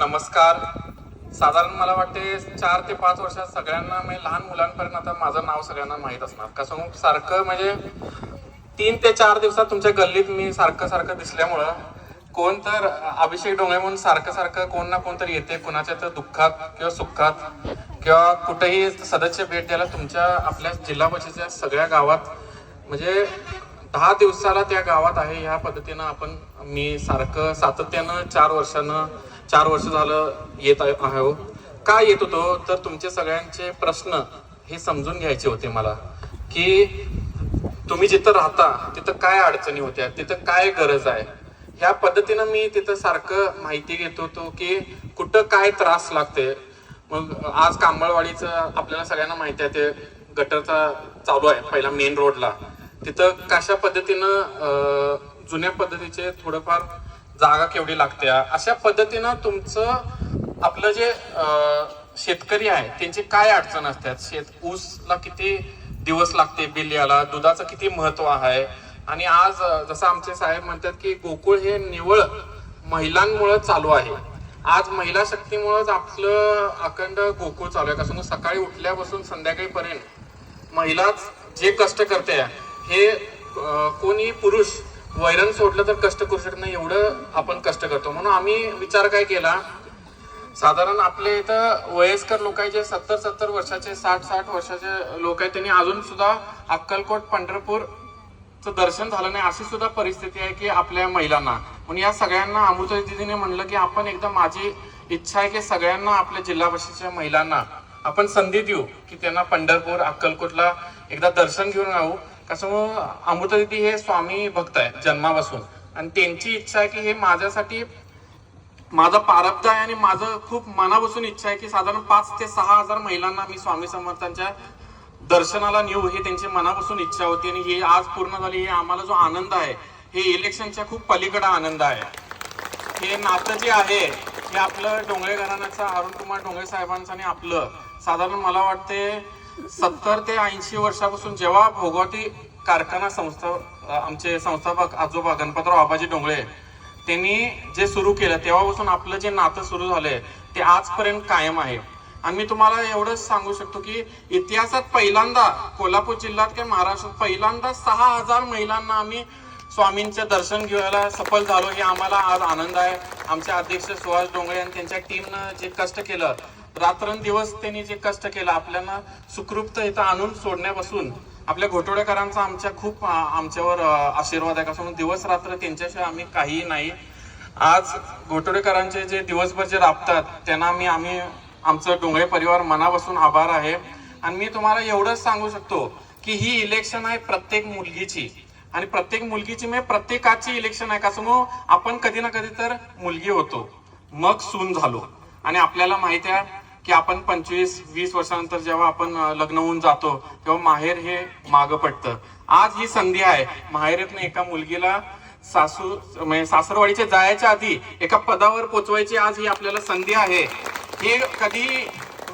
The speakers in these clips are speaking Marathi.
नमस्कार. साधारण मला वाटते 4 ते 5 वर्षात सगळ्यांना म्हणजे लहान मुलांपर्यंत आता माझं नाव सगळ्यांना माहीत असणार. कसं सारखं म्हणजे 3 ते 4 दिवसात तुमच्या गल्लीत मी सारखं दिसल्यामुळं कोण तर अभिषेक डोंगळे म्हणून सारखं कोण ना कोण तरी येते, कुणाच्या तर दुःखात किंवा सुखात किंवा कुठेही सदस्य भेट द्यायला तुमच्या आपल्या जिल्हा परिषदेच्या सगळ्या गावात म्हणजे 10 दिवसाला त्या गावात आहे. ह्या पद्धतीनं आपण मी सारखं सातत्यानं 4 वर्ष झालं येत आहे. का येत होतो तर तुमचे सगळ्यांचे प्रश्न हे समजून घ्यायचे होते मला, की तुम्ही जिथं राहता तिथं काय अडचणी होत्या, तिथं काय गरज आहे. ह्या पद्धतीनं मी तिथं सारखं माहिती घेत होतो की कुठं काय त्रास लागते. मग आज कांबळवाडीचं आपल्याला सगळ्यांना माहिती आहे, ते गटरचा चालू आहे पहिला मेन रोडला. तिथं कशा पद्धतीनं जुन्या पद्धतीचे थोडंफार जागा केवढी लागते, अशा पद्धतीनं तुमचं आपलं जे शेतकरी आहे त्यांची काय अडचण असतात. ऊसला किती दिवस लागते बिल याला, दुधाचं किती महत्व आहे. आणि आज जसं आमचे साहेब म्हणतात की गोकुळ हे निवळ महिलांमुळे चालू आहे. आज महिला शक्तीमुळेच आपलं अखंड गोकुळ चालू आहे. कसं सकाळी उठल्यापासून संध्याकाळीपर्यंत महिलाच जे कष्ट करते, हे कोणी पुरुष वैरण सोडलं तर कष्ट करू शकत नाही, एवढं आपण कष्ट करतो. म्हणून आम्ही विचार काय केला, साधारण आपले इथं वयस्कर लोक आहे जे 70 वर्षाचे 60 वर्षाचे लोक आहेत, त्यांनी अजून सुद्धा अक्कलकोट पंढरपूरचं दर्शन झालं नाही, अशी सुद्धा परिस्थिती आहे की आपल्या महिलांना. म्हणून या सगळ्यांना अमृता दीदीने म्हणलं की आपण एकदा, माझी इच्छा आहे की सगळ्यांना आपल्या जिल्हा परिषदेच्या महिलांना आपण संधी देऊ की त्यांना पंढरपूर अक्कलकोटला एकदा दर्शन घेऊन राहू. कसं अमृता दीदी हे स्वामी भक्त आहे जन्मापासून, आणि त्यांची इच्छा आहे की हे माझ्यासाठी माझा प्रारब्ध आहे आणि माझं खूप मनापासून इच्छा आहे की साधारण 5 ते 6 हजार महिलांना मी स्वामी समर्थांच्या दर्शनाला नेऊ, ही त्यांची मनापासून इच्छा होती. आणि ही आज पूर्ण झाली. हे आम्हाला जो आनंद आहे हे इलेक्शनच्या खूप पलीकडे आनंद आहे. हे नातं जे आहे हे आपलं डोंगळे घराण्याचं, अरुण कुमार डोंगळे साहेबांचं आणि आपलं साधारण मला वाटते 70 ते 80 वर्षापासून जेव्हा भोगवती कारखाना संस्था आमचे संस्थापक आजोबा गणपतराव आबाजी डोंगळे त्यांनी जे सुरू केलं तेव्हापासून आपलं जे नातं सुरू झालंय ते आजपर्यंत कायम आहे. आणि मी तुम्हाला एवढंच सांगू शकतो की इतिहासात पहिल्यांदा कोल्हापूर जिल्ह्यात किंवा महाराष्ट्रात पहिल्यांदा 6000 महिलांना आम्ही स्वामींचं दर्शन घ्यायला सफल झालो. हे आम्हाला आज आनंद आहे. आमचे अध्यक्ष सुहास डोंगळे आणि त्यांच्या टीमनं जे कष्ट केलं, रात्रंदिवस त्यांनी जे कष्ट केलं आपल्याला सुखरूप इथं आणून सोडण्यापासून, आपल्या घोटवडेकरांचा आमच्यावर आशीर्वाद आहे. कसं दिवस रात्र त्यांच्याशिवाय आम्ही काही नाही. आज घोटवडेकरांचे जे दिवसभर जे राबतात त्यांना आम्ही आमचं डोंगळे परिवार मनापासून आभार आहे. आणि मी तुम्हाला एवढंच सांगू शकतो की ही इलेक्शन आहे प्रत्येक मुलगीची, आणि प्रत्येक मुलगीची म्हणजे प्रत्येकाची इलेक्शन आहे. कसं आपण कधी ना कधी तर मुलगी होतो, मग सून झालो, आणि आपल्याला माहिती आहे की आपण 25-20 वर्षानंतर जेव्हा आपण लग्न होऊन जातो तेव्हा माहेर हे मागं पडतं. आज ही संधी आहे माहेरातनं एका मुलगीला सासरवाडीच्या जायच्या आधी एका पदावर पोचवायची. आज ही आपल्याला संधी आहे. हे कधी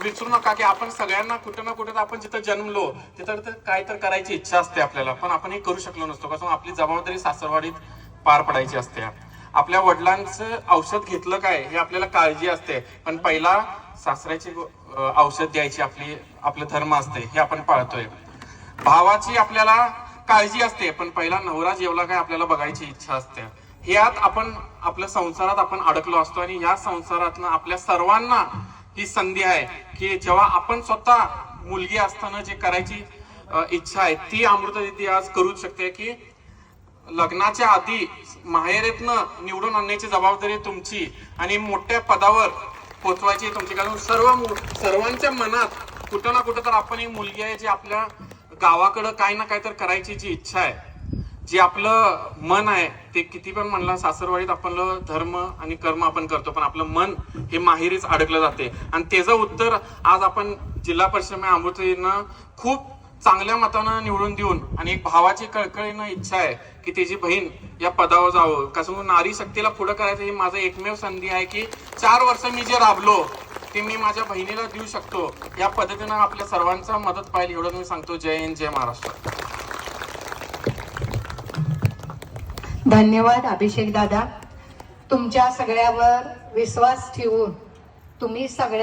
विसरू नका की आपण सगळ्यांना कुठं ना कुठं आपण जिथं जन्मलो तिथं काय तर करायची इच्छा असते आपल्याला, पण आपण हे करू शकलो नसतो. कसं आपली जबाबदारी सासरवाडीत पार पडायची असते. आपल्या वडिलांचं औषध घेतलं काय हे आपल्याला काळजी असते, पण पहिला सासऱ्याची औषध द्यायची आपलं धर्म असते, हे आपण पाळतोय. भावाची आपल्याला काळजी असते, पण पहिला नवरा जेवला काय आपल्याला बघायची इच्छा असते. ह्यात आपण आपल्या संसारात आपण अडकलो असतो. आणि या संसारातनं आपल्या सर्वांना ही संधी आहे की जेव्हा आपण स्वतः मुलगी असताना जे करायची इच्छा आहे ती अमृता दीदी आज करू शकते. की लग्नाच्या आधी माहेरातनं निवडून आणण्याची जबाबदारी तुमची आणि मोठ्या पदावर पोचवायची तुमची. कारण सर्वांच्या मनात कुठं ना कुठं तर आपण एक मुलगी आहे जी आपल्या गावाकडं काय ना काय तर करायची जी इच्छा आहे, जे आपलं मन आहे ते किती पण म्हणला सासरवाडीत आपलं धर्म आणि कर्म आपण करतो, पण आपलं मन हे माहेरीच अडकलं जाते. आणि त्याचं उत्तर आज आपण जिल्हा परिषद अमृतेनं खूप चांगल्या मतानं निवडून देऊन, आणि एक भावाची कळकळीनं इच्छा आहे की त्याची बहीण या पदावर जावं. कसं नारी शक्तीला पुढं करायचं ही माझं एकमेव संधी आहे की 4 वर्ष मी जे राबलो ते मी माझ्या बहिणीला देऊ शकतो. या पद्धतीनं आपल्या सर्वांचा मदत पाहिजे एवढं मी सांगतो. जय हिंद, जय महाराष्ट्र. धन्यवाद अभिषेक दादा. तुमच्या सगळ्यावर विश्वास ठेवून तुम्ही सगळ्या